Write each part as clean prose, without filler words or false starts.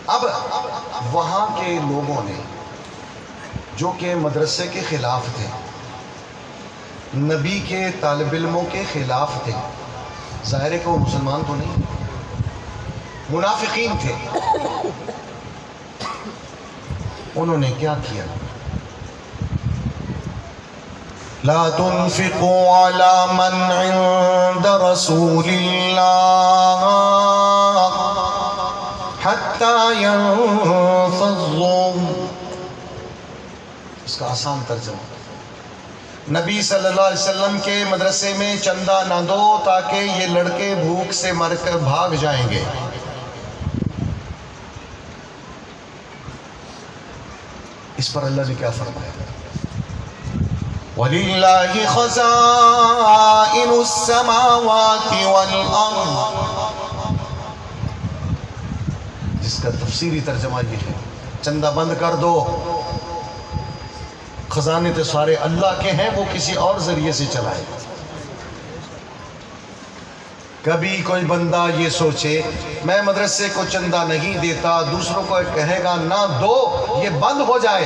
اب وہاں کے لوگوں نے جو کہ مدرسے کے خلاف تھے، نبی کے طالب علموں کے خلاف تھے، ظاہر ہے کہ وہ مسلمان تو نہیں، منافقین تھے، انہوں نے کیا کیا؟ لا تنفقوا على من عند رسول اللہ حتى ينفضوا۔ اس کا آسان ترجمہ، نبی صلی اللہ علیہ وسلم کے مدرسے میں چندہ نہ دو تاکہ یہ لڑکے بھوک سے مر کر بھاگ جائیں گے۔ اس پر اللہ نے کیا فرمایا؟ وَلِلَّهِ خَزَائِنُ السَّمَاوَاتِ وَالْأَرْضِ، جس کا تفسیری ترجمہ یہ ہے، چندہ بند کر دو، خزانے تو سارے اللہ کے ہیں، وہ کسی اور ذریعے سے چلائے۔ کبھی کوئی بندہ یہ سوچے میں مدرسے کو چندہ نہیں دیتا، دوسروں کو کہے گا نہ دو، یہ بند ہو جائے،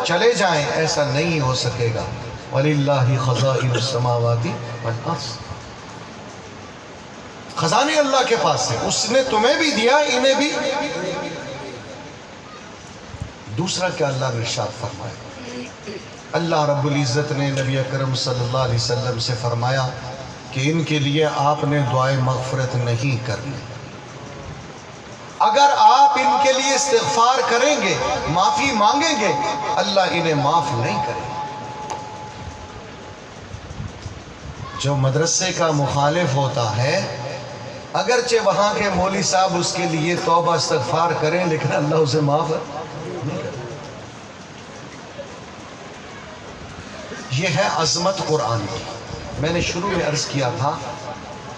چلے جائیں، ایسا نہیں ہو سکے گا۔ وَلِلَّهِ خَزَائِنُ السَّمَاوَاتِ وَالْأَرْضِ، خزانے اللہ کے پاس ہے، اس نے تمہیں بھی دیا، انہیں بھی۔ دوسرا کیا اللہ نے ارشاد فرمایا؟ اللہ رب العزت نے نبی اکرم صلی اللہ علیہ وسلم سے فرمایا کہ ان کے لیے آپ نے دعائے مغفرت نہیں کرنی، اگر آپ ان کے لیے استغفار کریں گے، معافی مانگیں گے، اللہ انہیں معاف نہیں کرے گا۔ جو مدرسے کا مخالف ہوتا ہے، اگرچہ وہاں کے مولوی صاحب اس کے لیے توبہ استغفار کریں، لیکن اللہ اسے معاف نہیں کرے۔ یہ ہے عظمت قرآن کی۔ میں نے شروع میں عرض کیا تھا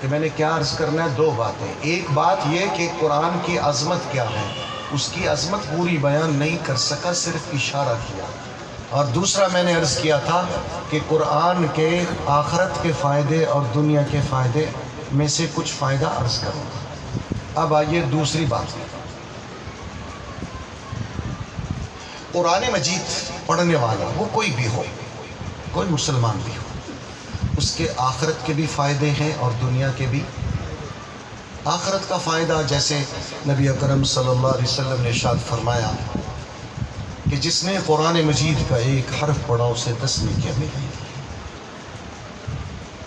کہ میں نے کیا عرض کرنا ہے، دو باتیں۔ ایک بات یہ کہ قرآن کی عظمت کیا ہے، اس کی عظمت پوری بیان نہیں کر سکا، صرف اشارہ کیا۔ اور دوسرا میں نے عرض کیا تھا کہ قرآن کے آخرت کے فائدے اور دنیا کے فائدے میں سے کچھ فائدہ عرض کروں گا۔ اب آئیے دوسری بات، قرآن مجید پڑھنے والا وہ کوئی بھی ہو، کوئی مسلمان بھی ہو، اس کے آخرت کے بھی فائدے ہیں اور دنیا کے بھی۔ آخرت کا فائدہ جیسے نبی اکرم صلی اللہ علیہ وسلم نے ارشاد فرمایا کہ جس نے قرآن مجید کا ایک حرف پڑھا اسے 10 نیکیاں ملیں گی۔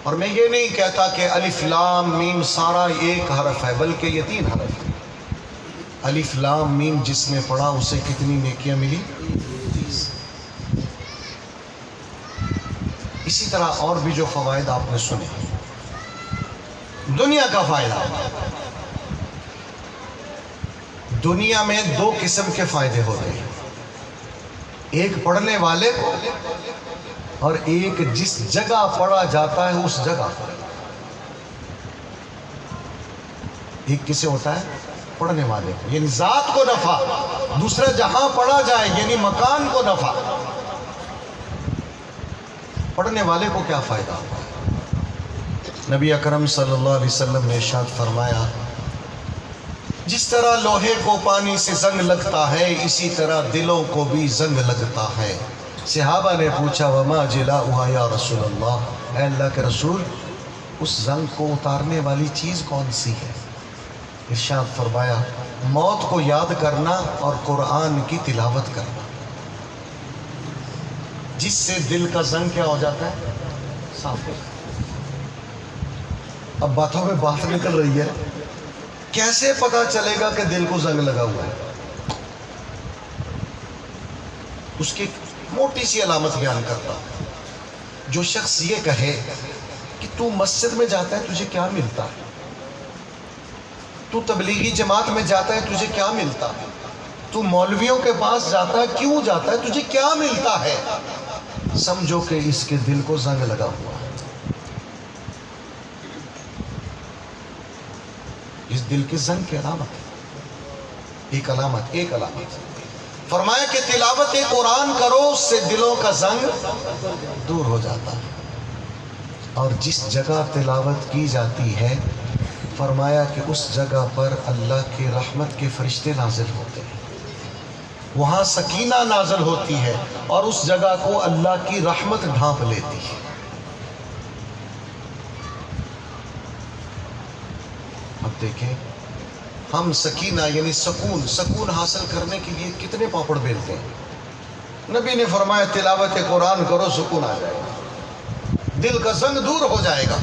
اور میں یہ نہیں کہتا کہ الف لام میم سارا ایک حرف ہے، بلکہ یہ 3 حرف ہے۔ الف لام میم جس نے پڑھا اسے کتنی نیکیاں ملی؟ 30۔ اسی طرح اور بھی جو فوائد آپ نے سنے۔ دنیا کا فائدہ، دنیا میں 2 قسم کے فائدے ہوتے ہیں، ایک پڑھنے والے کو اور ایک جس جگہ پڑھا جاتا ہے اس جگہ۔ ایک کسے ہوتا ہے؟ پڑھنے والے کو، یعنی ذات کو نفع، دوسرا جہاں پڑھا جائے یعنی مکان کو نفع۔ پڑھنے والے کو کیا فائدہ ہوگا؟ نبی اکرم صلی اللہ علیہ وسلم نے ارشاد فرمایا جس طرح لوہے کو پانی سے زنگ لگتا ہے، اسی طرح دلوں کو بھی زنگ لگتا ہے۔ صحابہ نے پوچھا وما جلاؤہا یا رسول اللہ، اے اللہ کے رسول اس زنگ کو اتارنے والی چیز کون سی ہے؟ ارشاد فرمایا موت کو یاد کرنا اور قرآن کی تلاوت کرنا، جس سے دل کا زنگ کیا ہو جاتا ہے؟ صاف ہو جاتا ہے۔ اب باتوں میں بات نکل رہی ہے، کیسے پتا چلے گا کہ دل کو زنگ لگا ہوا ہے؟ اس کی موٹی سی علامت بیان کرتا ہوں۔ جو شخص یہ کہے کہ تو مسجد میں جاتا ہے تجھے کیا ملتا ہے، تو تبلیغی جماعت میں جاتا ہے تجھے کیا ملتا ہے، تو مولویوں کے پاس جاتا ہے کیوں جاتا ہے، تجھے کیا ملتا ہے، سمجھو کہ اس کے دل کو زنگ لگا ہوا ہے۔ اس دل کے زنگ کی علامت ہے، ایک علامت فرمایا کہ تلاوت قرآن کرو، اس سے دلوں کا زنگ دور ہو جاتا ہے۔ اور جس جگہ تلاوت کی جاتی ہے فرمایا کہ اس جگہ پر اللہ کی رحمت کے فرشتے نازل ہوتے ہیں، وہاں سکینہ نازل ہوتی ہے اور اس جگہ کو اللہ کی رحمت ڈھانپ لیتی ہے۔ اب دیکھیں ہم سکینہ یعنی سکون حاصل کرنے کے لیے کتنے پاپڑ بیلتے ہیں۔ نبی نے فرمایا تلاوت قرآن کرو، سکون آ جائے گا، دل کا زنگ دور ہو جائے گا۔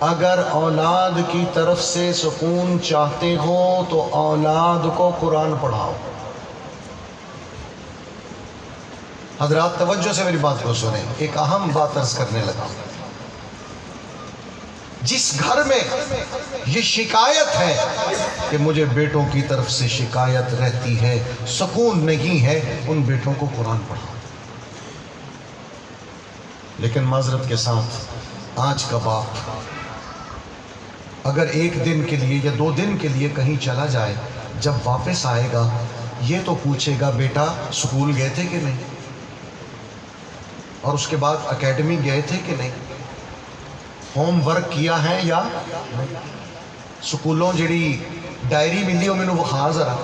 اگر اولاد کی طرف سے سکون چاہتے ہو تو اولاد کو قرآن پڑھاؤ۔ حضرات توجہ سے میری بات کو سنیں، ایک اہم بات عرض کرنے لگا۔ جس گھر میں یہ شکایت ہے کہ مجھے بیٹوں کی طرف سے شکایت رہتی ہے، سکون نہیں ہے، ان بیٹوں کو قرآن پڑھاؤ۔ لیکن معذرت کے ساتھ آج کا باپ اگر ایک دن کے لیے یا 2 دن کے لیے کہیں چلا جائے، جب واپس آئے گا یہ تو پوچھے گا بیٹا سکول گئے تھے کہ نہیں، اور اس کے بعد اکیڈمی گئے تھے کہ نہیں، ہوم ورک کیا ہے یا سکولوں جڑی ڈائری ملی ہو مینوں وکھا ذرا،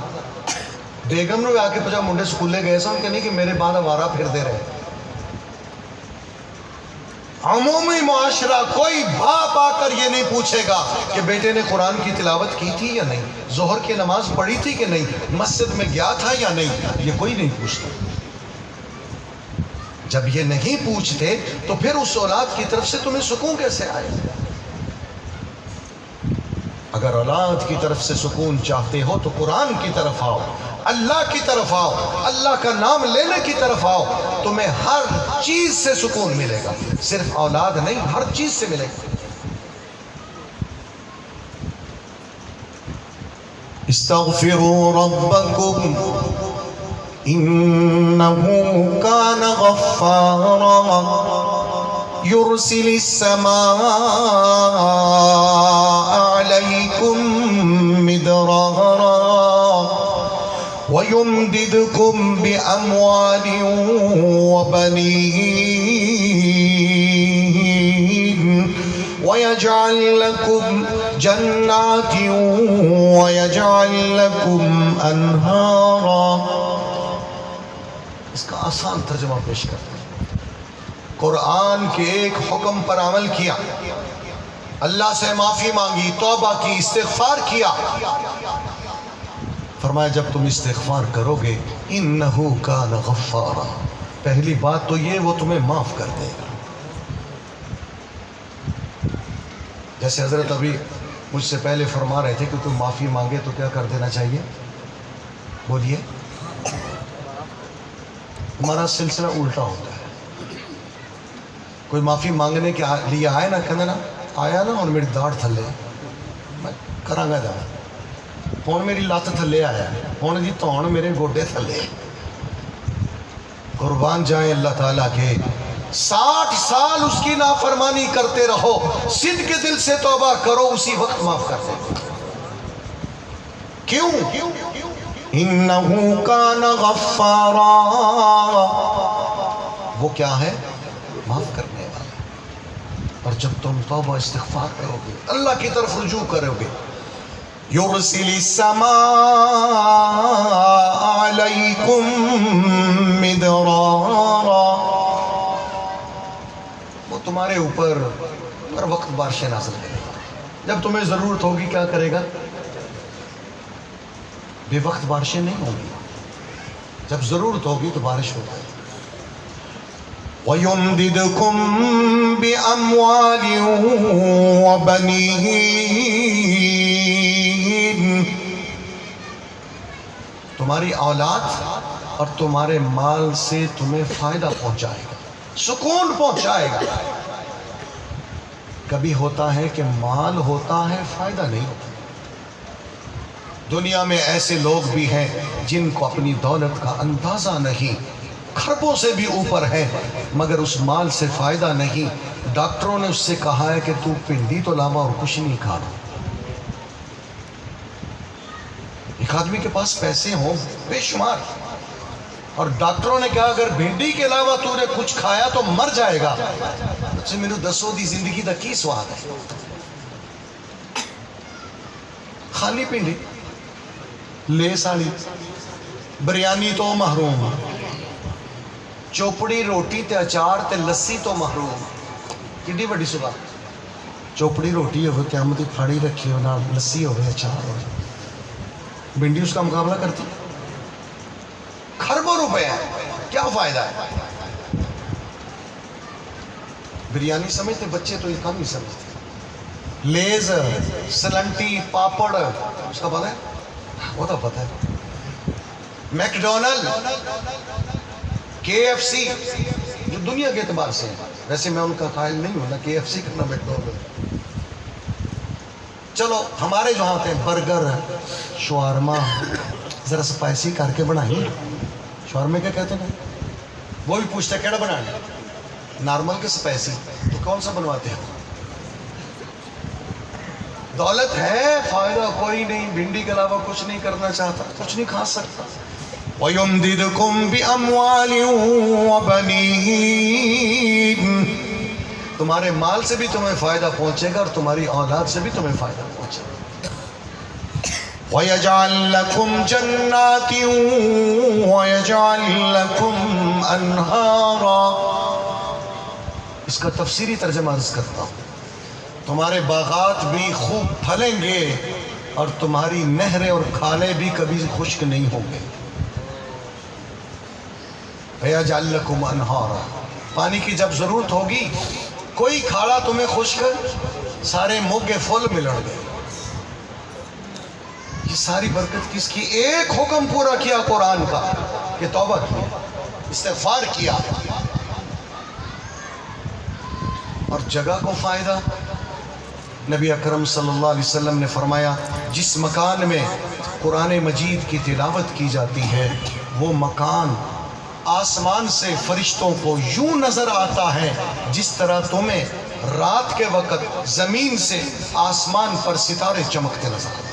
بیگم نو آ کے پوچھا منڈے سکولے گئے سن کہ نہیں کہ میرے بعد آوارہ پھردے رہے۔ عمومی معاشرہ کوئی باپ آ کر یہ نہیں پوچھے گا کہ بیٹے نے قرآن کی تلاوت کی تھی یا نہیں، ظہر کی نماز پڑھی تھی کہ نہیں، مسجد میں گیا تھا یا نہیں، یہ کوئی نہیں پوچھتا۔ جب یہ نہیں پوچھتے تو پھر اس اولاد کی طرف سے تمہیں سکون کیسے آئے؟ اگر اولاد کی طرف سے سکون چاہتے ہو تو قرآن کی طرف آؤ، اللہ کی طرف آؤ، اللہ کا نام لینے کی طرف آؤ، تمہیں ہر چیز سے سکون ملے گا، صرف اولاد نہیں، ہر چیز سے ملے گا۔ استغفروا ربکم انہو کان غفارا یرسل السماء علیکم مدرارا وَيُمْدِدْكُمْ بِأَمْوَالٍ وَبَنِينَ وَيَجْعَلْ لَكُمْ جَنَّاتٍ وَيَجْعَلْ لَكُمْ أَنْهَارًا۔ اس کا آسان ترجمہ پیش کرتے ہیں۔ قرآن کے ایک حکم پر عمل کیا، اللہ سے معافی مانگی، توبہ کی، استغفار کیا، فرمایا جب تم استغفار کرو گے انہو کان غفارا، پہلی بات تو یہ وہ تمہیں معاف کر دے گا۔ جیسے حضرت ابھی مجھ سے پہلے فرما رہے تھے کہ تم معافی مانگے تو کیا کر دینا چاہیے، بولیے۔ ہمارا سلسلہ الٹا ہوتا ہے، کوئی معافی مانگنے کے لیے آئے نا، کہنا نا آیا نا اور میری داڑھ تھلے میں کراں گا جانا، ہون میری لات تھلے آیا، ہون جی تون میرے گوڈے تھلے۔ قربان جائیں اللہ تعالیٰ کے، 60 سال اس کی نافرمانی کرتے رہو، صدق کے دل سے توبہ کرو، اسی وقت معاف کر دے۔ کیوں؟ انہو کان غفارا، وہ کیا ہے؟ معاف کرنے والا۔ اور جب تم توبہ استغفار کرو گے، اللہ کی طرف رجوع کرو گے، یرسل السماء علیکم مدرارا، وہ تمہارے اوپر ہر وقت بارشیں نازل کرے گا۔ جب تمہیں ضرورت ہوگی کیا کرے گا؟ بے وقت بارشیں نہیں ہوگی، جب ضرورت ہوگی تو بارش ہوگی۔ وَيُمْدِدْكُمْ بِأَمْوَالٍ وَبَنِينَ، تمہاری اولاد اور تمہارے مال سے تمہیں فائدہ پہنچائے گا، سکون پہنچائے گا۔ کبھی ہوتا ہے کہ مال ہوتا ہے فائدہ نہیں ہوتا۔ دنیا میں ایسے لوگ بھی ہیں جن کو اپنی دولت کا اندازہ نہیں، کھربوں سے بھی اوپر ہے، مگر اس مال سے فائدہ نہیں۔ ڈاکٹروں نے اس سے کہا ہے کہ تو پنڈی تو علاوہ اور کچھ نہیں کھانا۔ ایک آدمی کے پاس پیسے ہوں بے شمار، اور ڈاکٹروں نے کہا اگر بھنڈی کے علاوہ تو نے کچھ کھایا تو مر جائے گا، تسی مینوں دسو دی زندگی دا کی سواد ہے؟ خالی پنڈی لیس والی بریانی تو محروم، چوپڑی روٹی تے اچار تے لسی تو محروم. کڈی بڑی صبح چوپڑی روٹی ہوئے قیامت کی پھاڑی رکھی ہو، نہ لسی ہوئے اچار ہوئے، بھنڈی اس کا مقابلہ کرتی. خربوں روپے ہے، کیا فائدہ ہے؟ بریانی سمجھتے بچے تو یہ کم ہی سمجھتے. لیز، سلنٹی، پاپڑ، اس کا پتہ ہے؟ وہ تو پتہ ہے. میکڈونلڈ، کے ایف سی، جو دنیا کے اعتبار سے ہے، ویسے میں ان کا قائل نہیں ہوں، نہ کے ایف سی کرنا میکڈونلڈ. چلو ہمارے جو ہوتے ہیں برگر، شوارما، ذرا سپائسی کر کے بنائیے. شوارمے کیا کہتے ہیں؟ وہ بھی پوچھتے کیڑا بنانا، نارمل کے سپائسی، تو کون سا بنواتے ہیں؟ دولت ہے، فائدہ کوئی نہیں، بھنڈی کے علاوہ کچھ نہیں کرنا چاہتا، کچھ نہیں کھا سکتا. وَيُمْدِدْكُمْ بِأَمْوَالٍ وَبَنِينَ، تمہارے مال سے بھی تمہیں فائدہ پہنچے گا اور تمہاری اولاد سے بھی تمہیں فائدہ پہنچے گا. وَيَجْعَلْ لَكُمْ جَنَّاتٍ وَيَجْعَلْ لَكُمْ أَنْهَارًا. اس کا تفسیری ترجمہ عرض کرتا ہوں. تمہارے باغات بھی خوب پھلیں گے اور تمہاری نہریں اور کھالے بھی کبھی خشک نہیں ہوں گے. وَيَجْعَلْ لَكُمْ أَنْهَارًا، پانی کی جب ضرورت ہوگی کوئی کھاڑا تمہیں خشک، سارے موگے پھول ملن گے. یہ ساری برکت کس کی؟ ایک حکم پورا کیا قرآن کا کہ توبہ کیا، استغفار کیا، اور جگہ کو فائدہ. نبی اکرم صلی اللہ علیہ وسلم نے فرمایا جس مکان میں قرآن مجید کی تلاوت کی جاتی ہے وہ مکان آسمان سے فرشتوں کو یوں نظر آتا ہے جس طرح تمہیں رات کے وقت زمین سے آسمان پر ستارے چمکتے نظر آتے ہیں.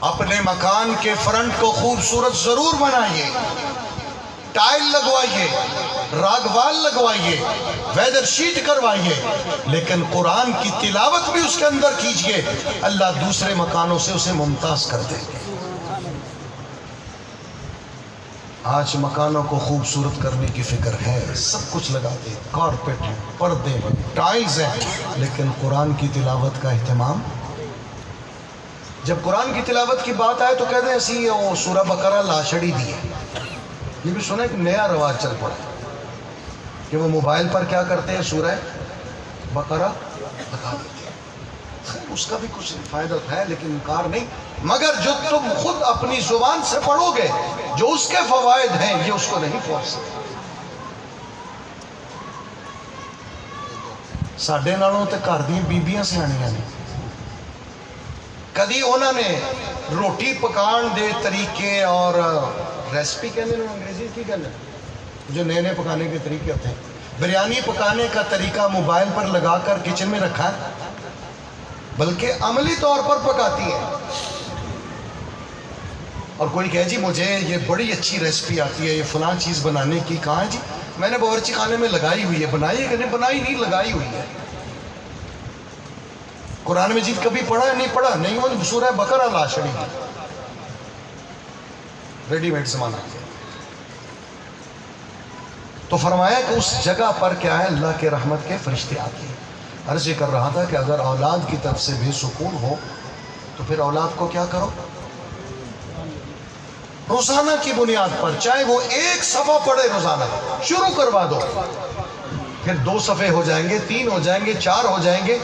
اپنے مکان کے فرنٹ کو خوبصورت ضرور بنائیے، ٹائل لگوائیے، راگ وال لگوائیے، ویدر شیٹ کروائیے، لیکن قرآن کی تلاوت بھی اس کے اندر کیجئے. اللہ دوسرے مکانوں سے اسے ممتاز کر دے گے. آج مکانوں کو خوبصورت کرنے کی فکر ہے، سب کچھ لگاتے ہیں، کارپیٹ ہیں، پردے ہیں، ٹائلز ہیں، لیکن قرآن کی تلاوت کا اہتمام. جب قرآن کی تلاوت کی بات آئے تو کہتے ہیں اسی سورہ بقرہ لاشڑی دی ہے. یہ بھی سنا ایک نیا رواج چل پڑا کہ وہ موبائل پر کیا کرتے ہیں، سورہ بقرہ لگا دیتے ہیں. اس کا بھی کچھ فائدہ ہے لیکن انکار نہیں، مگر جو تم خود اپنی زبان سے پڑھو گے جو اس کے فوائد ہیں یہ اس کو نہیں پہنچ سکتے. ساڈے نالوں تے گھر دی بیبیاں سیاںیاں نے، کدی انہوں نے روٹی پکان دے طریقے اور ریسپی کہنے ہیں انگریزی کی کہنے جو نئے نئے پکانے کے طریقے ہوتے ہیں، بریانی پکانے کا طریقہ موبائل پر لگا کر کچن میں رکھا ہے، بلکہ عملی طور پر پکاتی ہے. اور کوئی کہے جی مجھے یہ بڑی اچھی ریسپی آتی ہے یہ فلاں چیز بنانے کی. کہاں ہے جی؟ میں نے باورچی خانے میں لگائی ہوئی ہے. بنائی ہے کہ نہیں بنائی؟ نہیں، لگائی ہوئی ہے. قرآن مجید کبھی پڑھا ہے؟ نہیں پڑھا. نہیں، وہ سورہ بقرہ لاشڑی ہے، ریڈی میڈ زمانہ ہے. تو فرمایا کہ اس جگہ پر کیا ہے، اللہ کے رحمت کے فرشتے آتے ہیں. عرض یہ کر رہا تھا کہ اگر اولاد کی طرف سے بے سکون ہو تو پھر اولاد کو کیا کرو، روزانہ کی بنیاد پر چاہے وہ ایک صفحہ پڑھے روزانہ شروع کروا دو. پھر 2 صفحے ہو جائیں گے، 3 ہو جائیں گے، 4 ہو جائیں گے.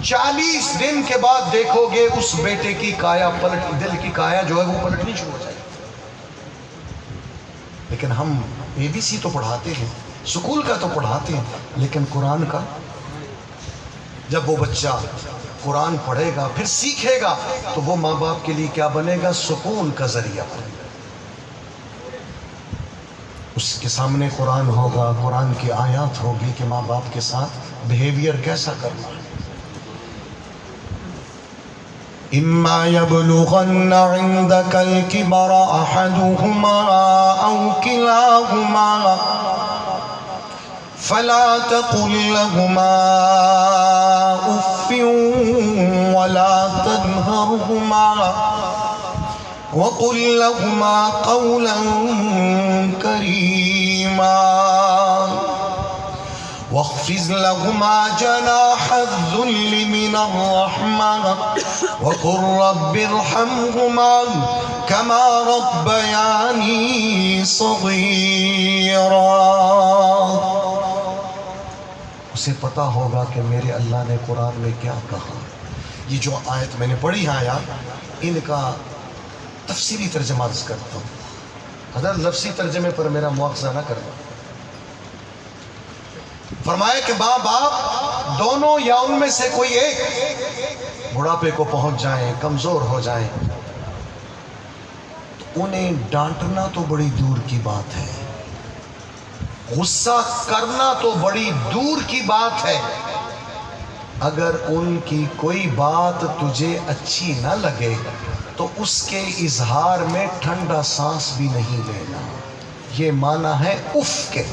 40 دن کے بعد دیکھو گے اس بیٹے کی کایا پلٹ، دل کی کایا جو ہے وہ پلٹنی شروع ہو جائے گی. لیکن ہم ABC تو پڑھاتے ہیں، سکول کا تو پڑھاتے ہیں، لیکن قرآن کا جب وہ بچہ قرآن پڑھے گا پھر سیکھے گا تو وہ ماں باپ کے لیے کیا بنے گا، سکون کا ذریعہ بنے گا. اس کے سامنے قرآن ہوگا، قرآن کی آیات ہوگی کہ ماں باپ کے ساتھ بیہیویئر کیسا کرنا ہے. إما يبلغن عندك الكبر أحدهما أو كلاهما فلا تقل لهما أف ولا تنهرهما وقل لهما قولا كريما واخفض لهما جناح الذل من الرحمة وقل رب ارحمهما كما ربياني صغيرا. اسے پتا ہوگا کہ میرے اللہ نے قرآن میں کیا کہا. یہ جو آیت میں نے پڑھی ہے آیات، ان کا تفسیری ترجمہ عرض کرتا ہوں. حضرت لفظی ترجمے پر میرا مواخذہ نہ کرنا. فرمایا کہ ماں باپ دونوں یا ان میں سے کوئی ایک بڑھاپے کو پہنچ جائیں، کمزور ہو جائیں، تو انہیں ڈانٹنا تو بڑی دور کی بات ہے، غصہ کرنا تو بڑی دور کی بات ہے. اگر ان کی کوئی بات تجھے اچھی نہ لگے تو اس کے اظہار میں ٹھنڈا سانس بھی نہیں لینا. یہ معنی ہے اف کے.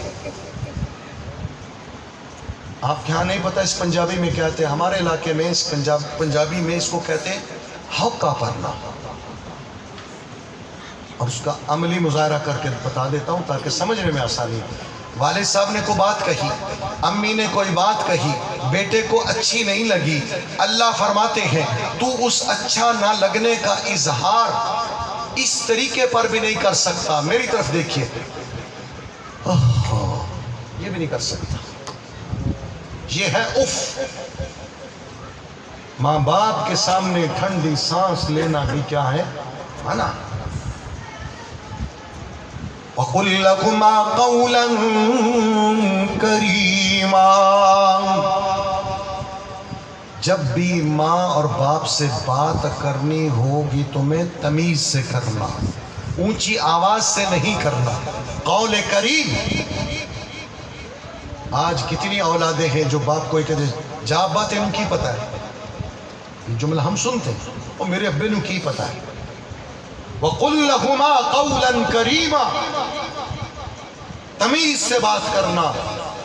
آپ کے ہاں نہیں پتہ اس پنجابی میں کہتے ہیں، ہمارے علاقے میں اس پنجابی میں اس کو کہتے ہیں ہوکا پرنا. اور اس کا عملی مظاہرہ کر کے بتا دیتا ہوں تاکہ سمجھنے میں آسانی ہو. والد صاحب نے کوئی بات کہی، امی نے کوئی بات کہی، بیٹے کو اچھی نہیں لگی. اللہ فرماتے ہیں تو اس اچھا نہ لگنے کا اظہار اس طریقے پر بھی نہیں کر سکتا. میری طرف دیکھیے، یہ بھی نہیں کر سکتا. یہ ہے اف. ماں باپ کے سامنے ٹھنڈی سانس لینا بھی کیا ہے؟ منع. وَقُلْ لَكُمَا قَوْلًا كَرِيمًا. جب بھی ماں اور باپ سے بات کرنی ہوگی تمہیں تمیز سے کرنا، اونچی آواز سے نہیں کرنا. قول کریم. آج کتنی اولادیں ہیں جو باپ کو کہتے جا باتیں ان کی پتہ ہے. یہ جملہ ہم سنتے ہیں اور میرے ابے نو کی پتہ ہے. وَقُلْ لَهُمَا قَوْلًا كَرِيمًا. تمیز سے بات کرنا.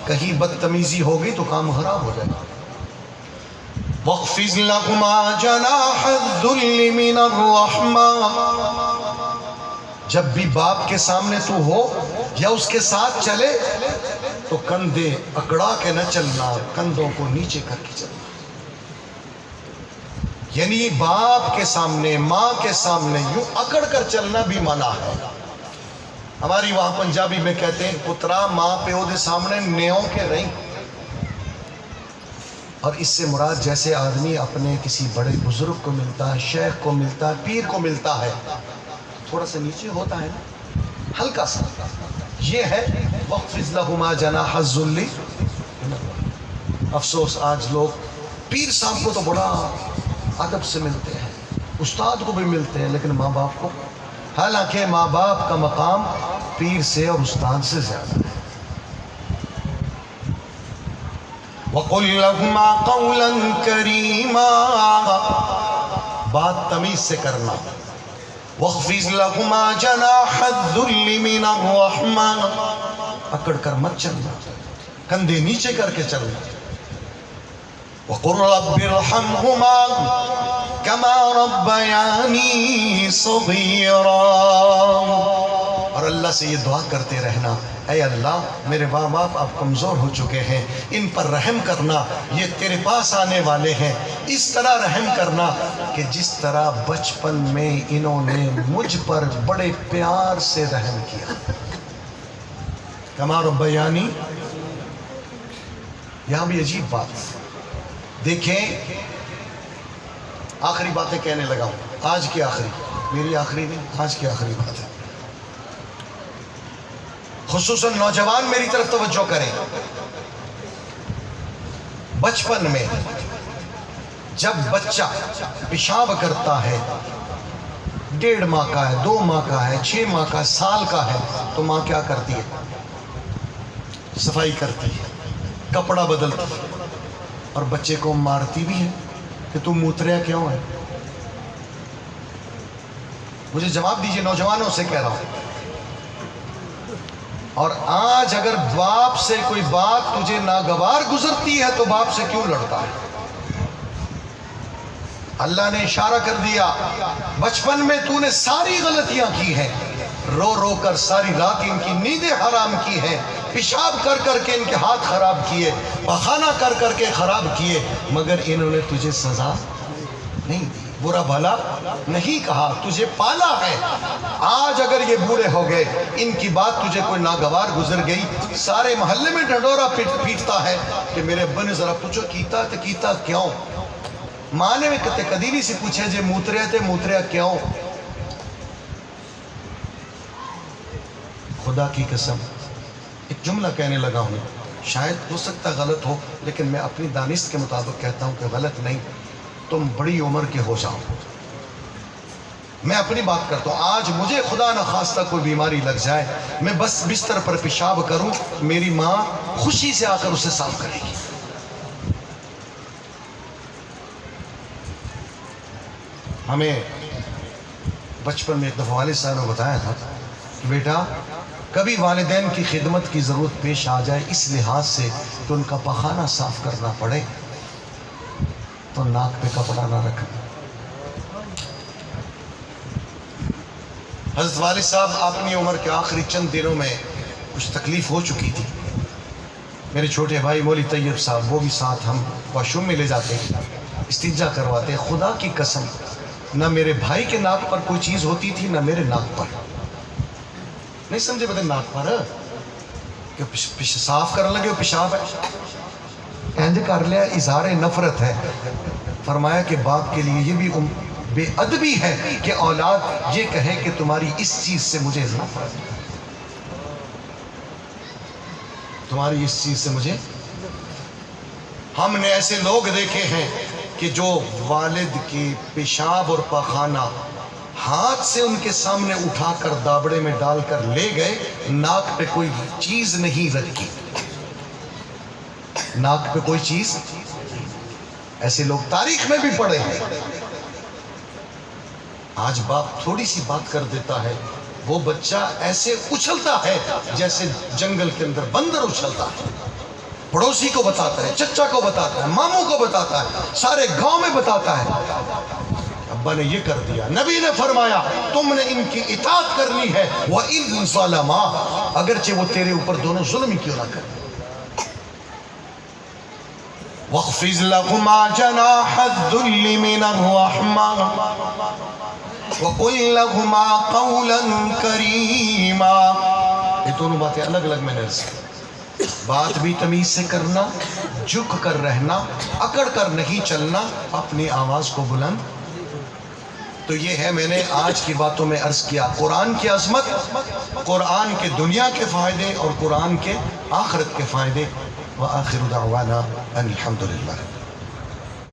کہیں بدتمیزی ہوگی تو کام خراب ہو جائے گا. وَاخْفِضْ لَهُمَا جَنَاحَ الذُّلِّ مِنَ الرَّحْمَةِ. جب بھی باپ کے سامنے تو ہو یا اس کے ساتھ چلے تو کندھے اکڑا کے نہ چلنا، کندھوں کو نیچے کر کے چلنا. یعنی باپ کے سامنے، ماں کے سامنے یوں اکڑ کر چلنا بھی منع ہے. ہماری وہاں پنجابی میں کہتے ہیں پترا ماں پیو دے سامنے نیوں کے رہی. اور اس سے مراد جیسے آدمی اپنے کسی بڑے بزرگ کو ملتا ہے، شیخ کو ملتا ہے، پیر کو ملتا ہے، تھوڑا سا نیچے ہوتا ہے نا، ہلکا سا. یہ ہے وَاخْفِضْ لَهُمَا جَنَاحَ الذُّلِّ. افسوس آج لوگ پیر صاحب کو تو بڑا ادب سے ملتے ہیں، استاد کو بھی ملتے ہیں، لیکن ماں باپ کو، حالانکہ ماں باپ کا مقام پیر سے اور استاد سے زیادہ ہے. وَقُلْ لَهُمَا قَوْلًا كَرِيمًا. بات تمیز سے کرنا. وَاخْفِضْ لَهُمَا جَنَاحَ الذُّلِّ مِنَ الرَّحْمَةِ. اکڑ کر مت چلنا، کندھے نیچے کر کے چلنا. وَقُلْ رَبِّ ارْحَمْهُمَا كَمَا رَبَّيَانِي صَغِيرًا. اور اللہ سے یہ دعا کرتے رہنا، اے اللہ میرے ماں باپ اب کمزور ہو چکے ہیں، ان پر رحم کرنا، یہ تیرے پاس آنے والے ہیں. اس طرح رحم کرنا کہ جس طرح بچپن میں انہوں نے مجھ پر بڑے پیار سے رحم کیا. کما ربیانی. یہاں بھی عجیب بات دیکھیں. آخری باتیں کہنے لگا ہوں، آج کی آخری، میری آخری نہیں، آج کی آخری بات ہے. خصوصاً نوجوان میری طرف توجہ کریں. بچپن میں جب بچہ پیشاب کرتا ہے، 1.5 ماہ کا ہے، 2 ماہ کا ہے، 6 ماہ کا، سال کا ہے، تو ماں کیا کرتی ہے؟ صفائی کرتی ہے، کپڑا بدلتی ہے، اور بچے کو مارتی بھی ہے کہ تم موتریا کیوں ہے. مجھے جواب دیجئے، نوجوانوں سے کہہ رہا ہوں. اور آج اگر باپ سے کوئی بات تجھے ناگوار گزرتی ہے تو باپ سے کیوں لڑتا ہے؟ اللہ نے اشارہ کر دیا، بچپن میں تو نے ساری غلطیاں کی ہیں، رو رو کر ساری رات ان کی نیندیں حرام کی ہیں، پیشاب کر کر کے ان کے ہاتھ خراب کیے، پخانہ کر کر کے خراب کیے، مگر انہوں نے تجھے سزا نہیں دی، برا بھلا نہیں کہا، تجھے پالا ہے. آج اگر یہ بوڑھے ہو گئے، ان کی بات تجھے کوئی ناگوار گزر گئی، سارے محلے میں ڈھنڈورا پیٹتا ہے کہ میرے ابا نے ذرا پوچھو کیتا تو کیتا کیوں؟ ماں نے میں کدی نہیں سے پوچھے جے موتریا تے موتریا کیوں؟ خدا کی قسم ایک جملہ کہنے لگا ہوں، شاید ہو سکتا غلط ہو، لیکن میں اپنی دانست کے مطابق کہتا ہوں کہ غلط نہیں. تم بڑی عمر کے ہو جاؤ، میں اپنی بات کرتا ہوں، آج مجھے خدا نخواستہ کوئی بیماری لگ جائے، میں بس بستر پر پیشاب کروں، میری ماں خوشی سے آ کر اسے صاف کرے گی. ہمیں بچپن میں ایک دفعہ والد صاحب نے بتایا تھا کہ بیٹا کبھی والدین کی خدمت کی ضرورت پیش آ جائے اس لحاظ سے کہ ان کا پخانہ صاف کرنا پڑے تو ناک پہ کپڑا نہ رکھنا. حضرت والد صاحب اپنی عمر کے آخری چند دنوں میں کچھ تکلیف ہو چکی تھی. میرے چھوٹے بھائی مولی طیب صاحب وہ بھی ساتھ ہم واش روم میں لے جاتے استنجا کرواتے. خدا کی قسم نہ میرے بھائی کے ناک پر کوئی چیز ہوتی تھی نہ میرے ناک پر. نہیں سمجھے بتا ناک پر کہ صاف کرنے لگے پیشاب ہے اینج کر لیا، اظہار نفرت ہے. فرمایا کہ باپ کے لیے یہ بھی بے ادبی ہے کہ اولاد یہ کہے کہ تمہاری اس چیز سے مجھے نفرت ہے، تمہاری اس چیز سے مجھے. ہم نے ایسے لوگ دیکھے ہیں کہ جو والد کی پیشاب اور پخانہ ہاتھ سے ان کے سامنے اٹھا کر دابڑے میں ڈال کر لے گئے، ناک پہ کوئی چیز نہیں رکھی، ناک پہ کوئی چیز. ایسے لوگ تاریخ میں بھی پڑے ہیں. آج باپ تھوڑی سی بات کر دیتا ہے، وہ بچہ ایسے اچھلتا ہے جیسے جنگل کے اندر بندر اچھلتا ہے. پڑوسی کو بتاتا ہے، چچا کو بتاتا ہے، ماموں کو بتاتا ہے، سارے گاؤں میں بتاتا ہے ابا نے یہ کر دیا. نبی نے فرمایا تم نے ان کی اطاعت کرنی ہے وَإِن ظَلَمَا، اگرچہ وہ تیرے اوپر دونوں ظلم کیوں نہ کریں. وَاخْفِضْ لَهُمَا جَنَاحَ الذُّلِّ مِنَ الرَّحْمَةِ وَقُلْ لَهُمَا قَوْلًا كَرِيمًا. یہ دونوں باتیں الگ الگ میں نے رسی. بات بھی تمیز سے کرنا، جھک کر رہنا، اکڑ کر نہیں چلنا، اپنی آواز کو بلند. تو یہ ہے میں نے آج کی باتوں میں عرض کیا قرآن کی عظمت، قرآن کے دنیا کے فائدے اور قرآن کے آخرت کے فائدے. وآخر دعوانا ان الحمدللہ.